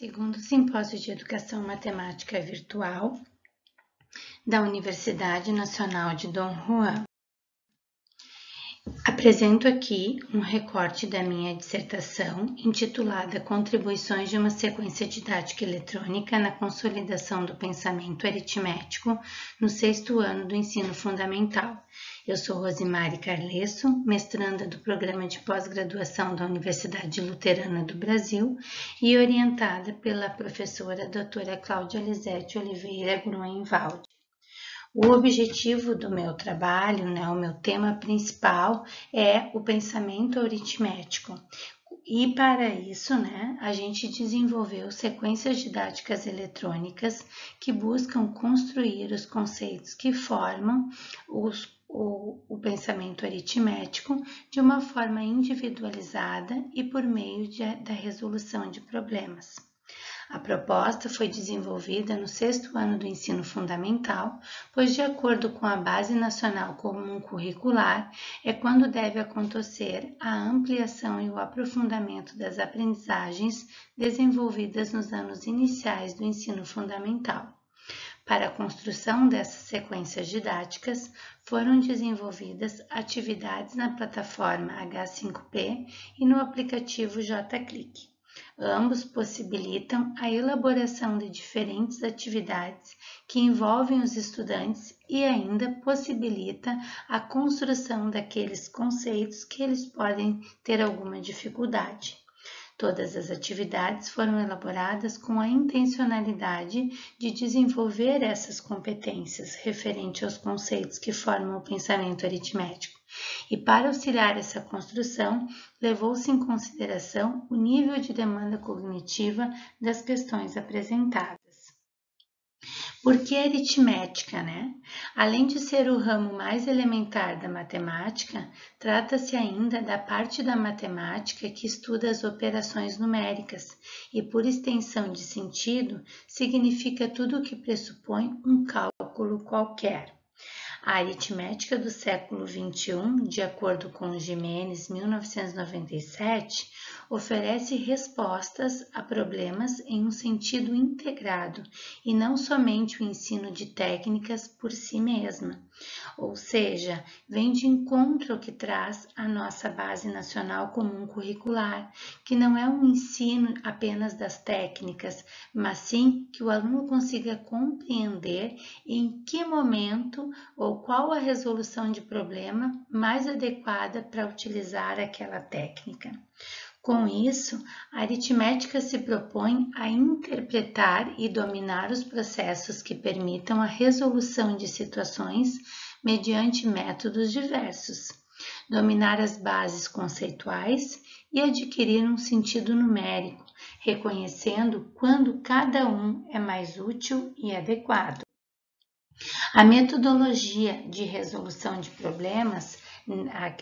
Segundo Simpósio de Educação Matemática Virtual da Universidade Nacional de Dom Juan. Apresento aqui um recorte da minha dissertação intitulada Contribuições de uma sequência didática eletrônica na consolidação do pensamento aritmético no 6º ano do ensino fundamental. Eu sou Rosimari Carlesso, mestranda do Programa de Pós-Graduação da Universidade Luterana do Brasil e orientada pela professora doutora Cláudia Lisete Oliveira Grunwald. O objetivo do meu trabalho, o meu tema principal é o pensamento aritmético. E para isso, a gente desenvolveu sequências didáticas eletrônicas que buscam construir os conceitos que formam o pensamento aritmético de uma forma individualizada e por meio da resolução de problemas. A proposta foi desenvolvida no 6º ano do ensino fundamental, pois de acordo com a Base Nacional Comum Curricular, é quando deve acontecer a ampliação e o aprofundamento das aprendizagens desenvolvidas nos anos iniciais do ensino fundamental. Para a construção dessas sequências didáticas, foram desenvolvidas atividades na plataforma H5P e no aplicativo JClick. Ambos possibilitam a elaboração de diferentes atividades que envolvem os estudantes e ainda possibilita a construção daqueles conceitos que eles podem ter alguma dificuldade. Todas as atividades foram elaboradas com a intencionalidade de desenvolver essas competências referente aos conceitos que formam o pensamento aritmético. E para auxiliar essa construção, levou-se em consideração o nível de demanda cognitiva das questões apresentadas. Por que aritmética, Além de ser o ramo mais elementar da matemática, trata-se ainda da parte da matemática que estuda as operações numéricas e, por extensão de sentido, significa tudo o que pressupõe um cálculo qualquer. A aritmética do século XXI, de acordo com Jimenez, 1997, oferece respostas a problemas em um sentido integrado e não somente o ensino de técnicas por si mesma. Ou seja, vem de encontro ao que traz a nossa Base Nacional Comum Curricular, que não é um ensino apenas das técnicas, mas sim que o aluno consiga compreender em que momento ou qual a resolução de problema mais adequada para utilizar aquela técnica. Com isso, a aritmética se propõe a interpretar e dominar os processos que permitam a resolução de situações mediante métodos diversos, dominar as bases conceituais e adquirir um sentido numérico, reconhecendo quando cada um é mais útil e adequado. A metodologia de resolução de problemas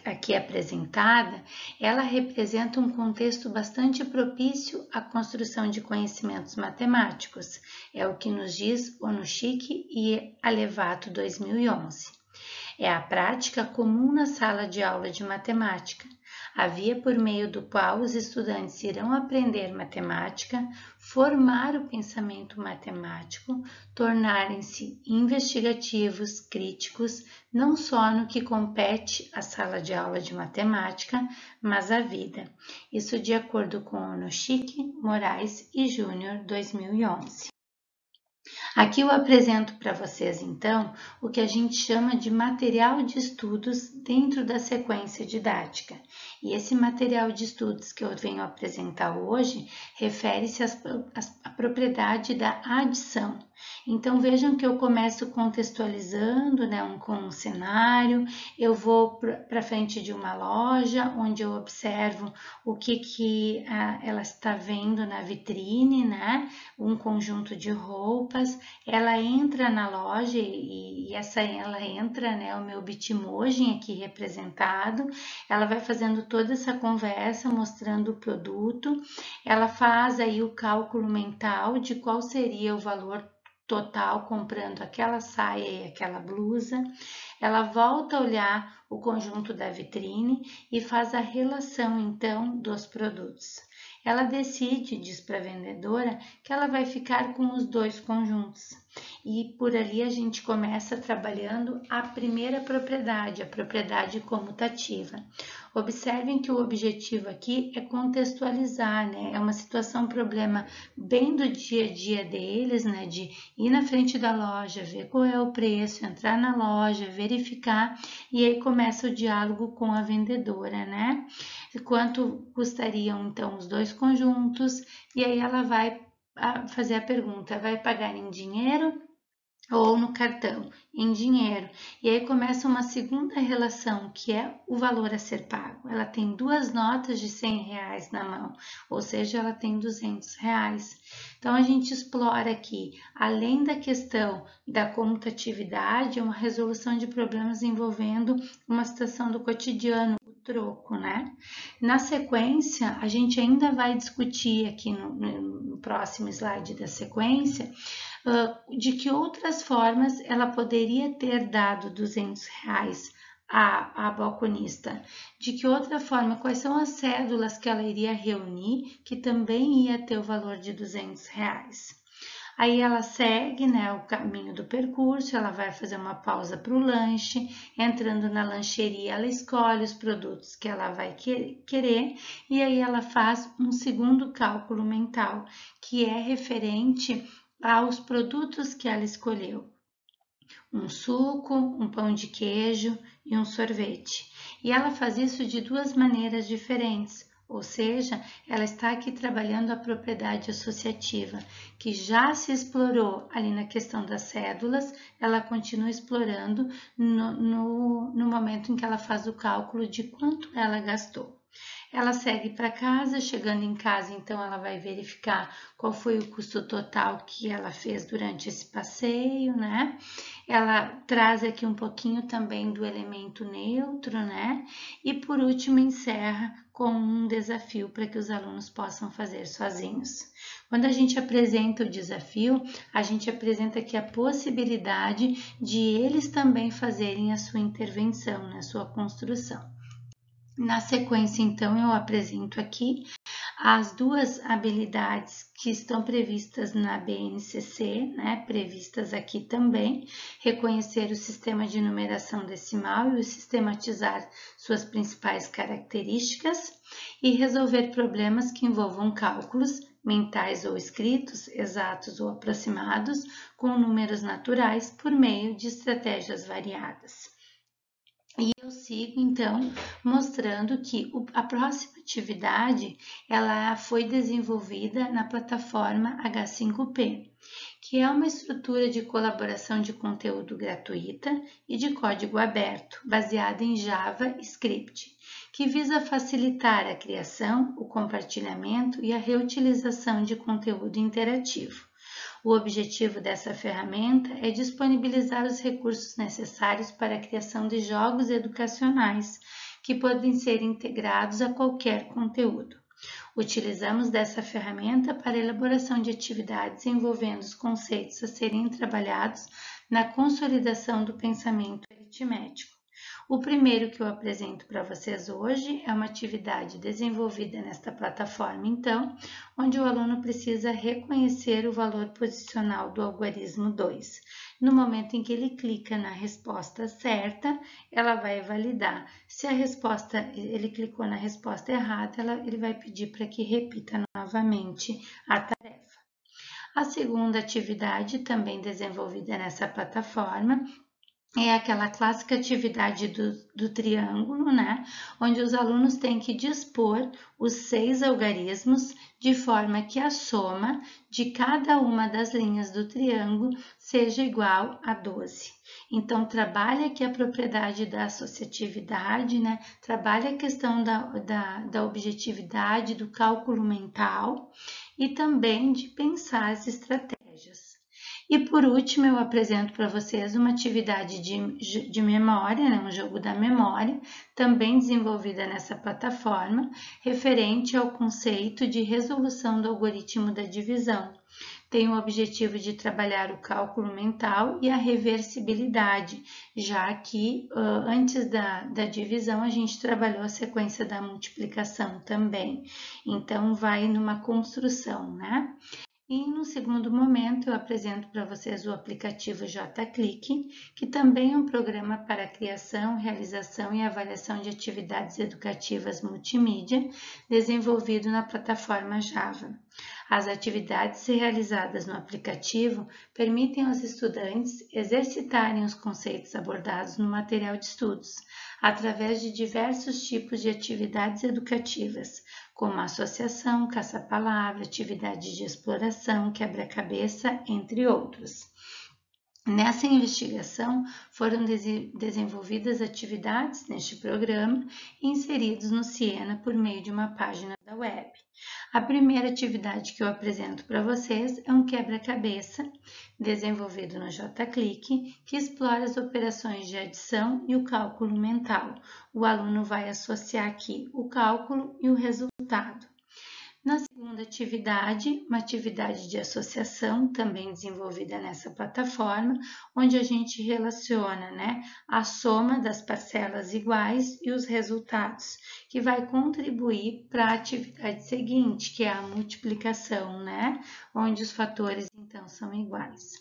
aqui apresentada, ela representa um contexto bastante propício à construção de conhecimentos matemáticos, é o que nos diz Onushiki e Alevato 2011. É a prática comum na sala de aula de matemática, a via por meio do qual os estudantes irão aprender matemática, formar o pensamento matemático, tornarem-se investigativos, críticos, não só no que compete à sala de aula de matemática, mas à vida. Isso de acordo com Onushiki, Moraes e Júnior, 2011. Aqui eu apresento para vocês, então, o que a gente chama de material de estudos dentro da sequência didática. E esse material de estudos que eu venho apresentar hoje refere-se à propriedade da adição. Então, vejam que eu começo contextualizando com um cenário, eu vou para frente de uma loja, onde eu observo o que ela está vendo na vitrine, um conjunto de roupas, ela entra na loja e ela entra, o meu Bitmoji aqui representado, ela vai fazendo toda essa conversa, mostrando o produto, ela faz aí o cálculo mental de qual seria o valor total comprando aquela saia e aquela blusa, ela volta a olhar o conjunto da vitrine e faz a relação então dos produtos. Ela decide, diz para a vendedora, que ela vai ficar com os 2 conjuntos. E por ali a gente começa trabalhando a primeira propriedade, a propriedade comutativa. Observem que o objetivo aqui é contextualizar, né? É uma situação, problema bem do dia a dia deles, né? De ir na frente da loja, ver qual é o preço, entrar na loja, verificar, e aí começa o diálogo com a vendedora, né? Quanto custariam então os 2 conjuntos? E aí ela vai fazer a pergunta: vai pagar em dinheiro ou no cartão, em dinheiro? E aí começa uma segunda relação, que é o valor a ser pago. Ela tem 2 notas de R$100 na mão, ou seja, ela tem R$200. Então a gente explora aqui, além da questão da comutatividade, uma resolução de problemas envolvendo uma situação do cotidiano, o troco, né? Na sequência, a gente ainda vai discutir aqui no próximo slide da sequência, de que outras formas ela poderia ter dado R$200 à balconista, de que outra forma, quais são as cédulas que ela iria reunir, que também ia ter o valor de R$200. Aí ela segue, né, o caminho do percurso, ela vai fazer uma pausa para o lanche, entrando na lancheria, ela escolhe os produtos que ela vai querer, e aí ela faz um segundo cálculo mental, que é referente aos produtos que ela escolheu: um suco, um pão de queijo e um sorvete. E ela faz isso de 2 maneiras diferentes, ou seja, ela está aqui trabalhando a propriedade associativa, que já se explorou ali na questão das cédulas, ela continua explorando no momento em que ela faz o cálculo de quanto ela gastou. Ela segue para casa, chegando em casa, então ela vai verificar qual foi o custo total que ela fez durante esse passeio, né? Ela traz aqui um pouquinho também do elemento neutro, né? E por último encerra com um desafio para que os alunos possam fazer sozinhos. Quando a gente apresenta o desafio, a gente apresenta aqui a possibilidade de eles também fazerem a sua intervenção, na sua construção. Na sequência, então, eu apresento aqui as 2 habilidades que estão previstas na BNCC, né, previstas aqui também: reconhecer o sistema de numeração decimal e sistematizar suas principais características, e resolver problemas que envolvam cálculos mentais ou escritos, exatos ou aproximados, com números naturais por meio de estratégias variadas. E eu sigo, então, mostrando que a próxima atividade ela foi desenvolvida na plataforma H5P, que é uma estrutura de colaboração de conteúdo gratuita e de código aberto, baseada em JavaScript, que visa facilitar a criação, o compartilhamento e a reutilização de conteúdo interativo. O objetivo dessa ferramenta é disponibilizar os recursos necessários para a criação de jogos educacionais, que podem ser integrados a qualquer conteúdo. Utilizamos dessa ferramenta para a elaboração de atividades envolvendo os conceitos a serem trabalhados na consolidação do pensamento aritmético. O primeiro que eu apresento para vocês hoje é uma atividade desenvolvida nesta plataforma, então, onde o aluno precisa reconhecer o valor posicional do algarismo 2. No momento em que ele clica na resposta certa, ela vai validar. Se ele clicou na resposta errada, ele vai pedir para que repita novamente a tarefa. A segunda atividade, também desenvolvida nessa plataforma, é aquela clássica atividade do triângulo, né? Onde os alunos têm que dispor os 6 algarismos de forma que a soma de cada uma das linhas do triângulo seja igual a 12. Então, trabalha aqui a propriedade da associatividade, né? Trabalha a questão da objetividade, do cálculo mental e também de pensar as estratégias. E por último, eu apresento para vocês uma atividade de memória, né, um jogo da memória, também desenvolvida nessa plataforma, referente ao conceito de resolução do algoritmo da divisão. Tem o objetivo de trabalhar o cálculo mental e a reversibilidade, já que antes da divisão a gente trabalhou a sequência da multiplicação também. Então, vai numa construção, né? E no segundo momento eu apresento para vocês o aplicativo JClick, que também é um programa para a criação, realização e avaliação de atividades educativas multimídia, desenvolvido na plataforma Java. As atividades realizadas no aplicativo permitem aos estudantes exercitarem os conceitos abordados no material de estudos, através de diversos tipos de atividades educativas, como associação, caça-palavra, atividades de exploração, quebra-cabeça, entre outros. Nessa investigação, foram desenvolvidas atividades neste programa inseridos no Siena por meio de uma página da web. A primeira atividade que eu apresento para vocês é um quebra-cabeça desenvolvido no JClick, que explora as operações de adição e o cálculo mental. O aluno vai associar aqui o cálculo e o resultado. Na segunda atividade, uma atividade de associação, também desenvolvida nessa plataforma, onde a gente relaciona, né, a soma das parcelas iguais e os resultados, que vai contribuir para a atividade seguinte, que é a multiplicação, né, onde os fatores então são iguais.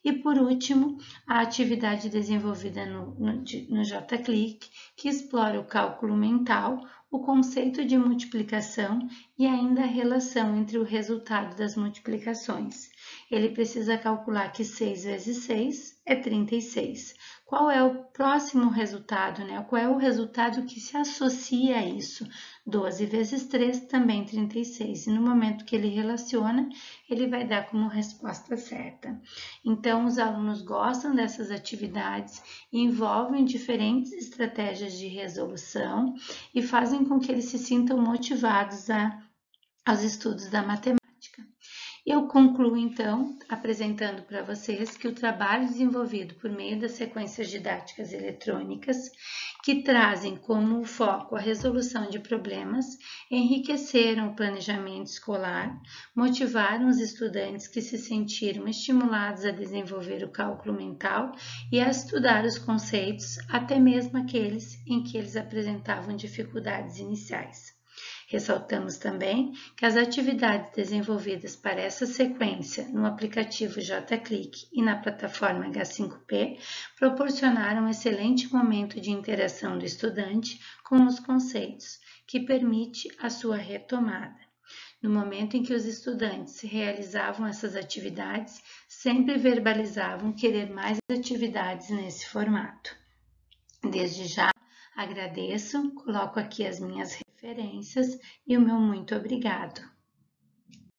E por último, a atividade desenvolvida no JClick, que explora o cálculo mental, o conceito de multiplicação e ainda a relação entre o resultado das multiplicações. Ele precisa calcular que 6 vezes 6 é 36. Qual é o próximo resultado, né? Qual é o resultado que se associa a isso? 12 vezes 3 também 36. E no momento que ele relaciona, ele vai dar como resposta certa. Então, os alunos gostam dessas atividades, envolvem diferentes estratégias de resolução e fazem com que eles se sintam motivados aos estudos da matemática. Eu concluo, então, apresentando para vocês que o trabalho desenvolvido por meio das sequências didáticas eletrônicas, que trazem como foco a resolução de problemas, enriqueceram o planejamento escolar, motivaram os estudantes que se sentiram estimulados a desenvolver o cálculo mental e a estudar os conceitos, até mesmo aqueles em que eles apresentavam dificuldades iniciais. Ressaltamos também que as atividades desenvolvidas para essa sequência no aplicativo JClick e na plataforma H5P proporcionaram um excelente momento de interação do estudante com os conceitos, que permite a sua retomada. No momento em que os estudantes realizavam essas atividades, sempre verbalizavam querer mais atividades nesse formato. Desde já, agradeço, coloco aqui as minhas referências e o meu muito obrigado.